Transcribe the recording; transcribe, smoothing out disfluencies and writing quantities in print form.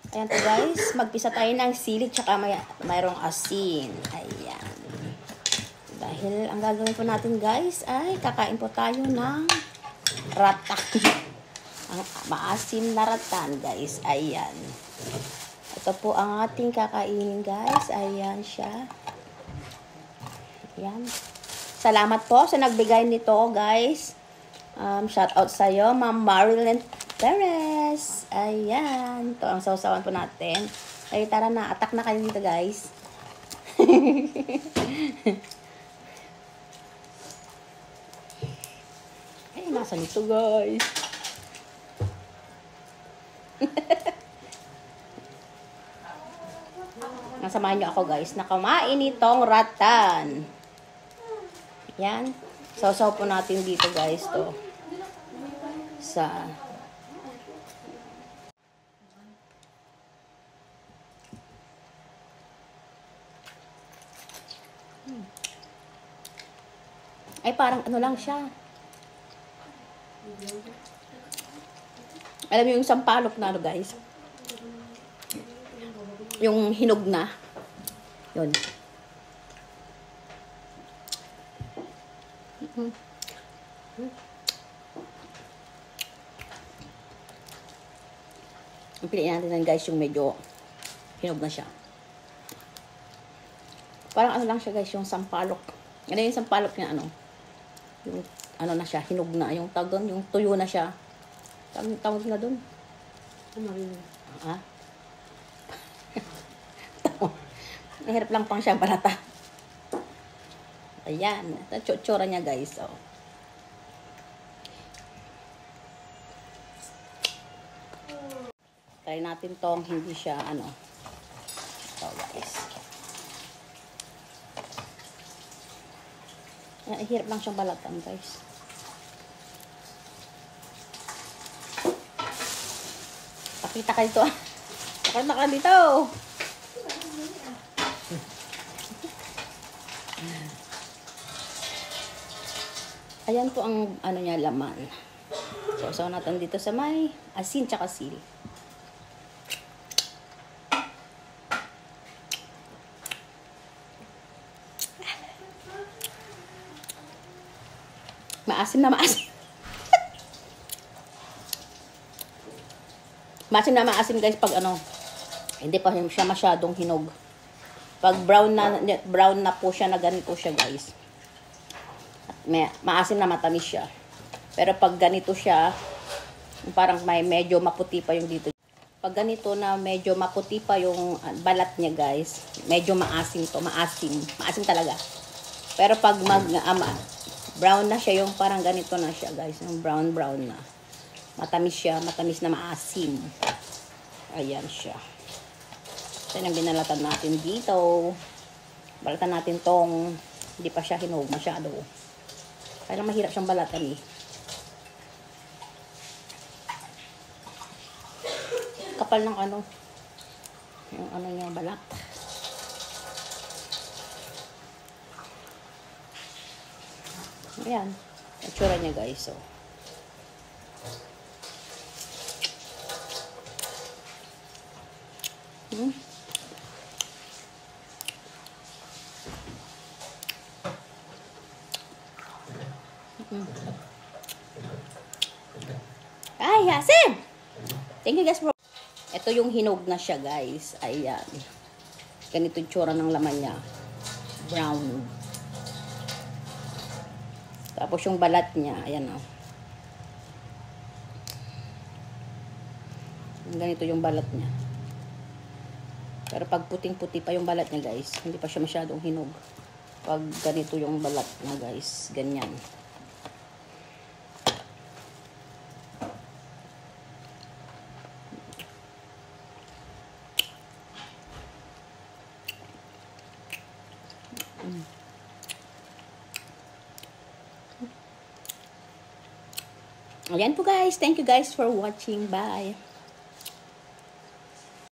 Ayan po guys, magpisa tayo ng sili tsaka mayroong asin. Ayan. Dahil ang gagawin po natin guys ay kakain po tayo ng ratan. Ang maasim na ratan guys. Ayan. Ito po ang ating kakainin guys. Ayan siya. Ayan. Salamat po sa nagbigay nito guys. Shout out sa iyo, Ma'am Marilyn Perez. Ayan. Ito ang sausawan po natin. Ay, tara na. Attack na kayo dito, guys. Ay, nasa nito, guys. Nasamahan nyo ako, guys, na kumain itong ratan. Ayan. Sausaw po natin dito, guys, to. Sa ay parang ano lang siya. Alam mo yung sampalok na ano guys. Yung hinog na. Yun. Ang piliin natin guys yung medyo hinog na siya. Parang ano lang siya guys, yung sampalok. Ano yung sampalok niya ano? Yung ano na siya, hinog na. Yung tawag yung tuyo na siya. Tawag na doon. Ano rin? Ha? Nahirap lang pang siya balata. Ayan. Ito tsura niya guys. Oh. Try natin tong hindi siya ano. Ito guys. Hirap lang siyang balatan guys. Pakita ka dito. Pakita ka dito. Ayan po ang ano niya laman. So natin dito sa may asin tsaka sili. Maasim na maasim. Maasim na maasim guys pag ano, hindi pa siya masyadong hinog. Pag brown na po siya na ganito siya guys. Maasim na matamis siya. Pero pag ganito siya, parang may medyo maputi pa yung dito. Pag ganito na medyo maputi pa yung balat niya guys, medyo maasim to, maasim. Maasim talaga. Pero pag brown na siya, yung parang ganito na siya guys, yung brown na. Matamis siya, matamis na maasim. Ayan siya. So yung binalatan natin dito. Balatan natin tong hindi pa siya hinog masyado. Kaya lang mahirap siyang balatan eh. Kapal ng ano, yung ano niya balat. Ayan. Itsura niya guys. So. Ay, asim! Thank you guys bro. Ito yung hinog na siya guys. Ayan. Ganito yung tsura ng laman niya. Brown. Tapos yung balat niya, ayan o. Ganito yung balat niya. Pero pag puting-puti pa yung balat niya guys, hindi pa siya masyadong hinog. Pag ganito yung balat niya guys, ganyan. Ayan po guys. Thank you guys for watching. Bye.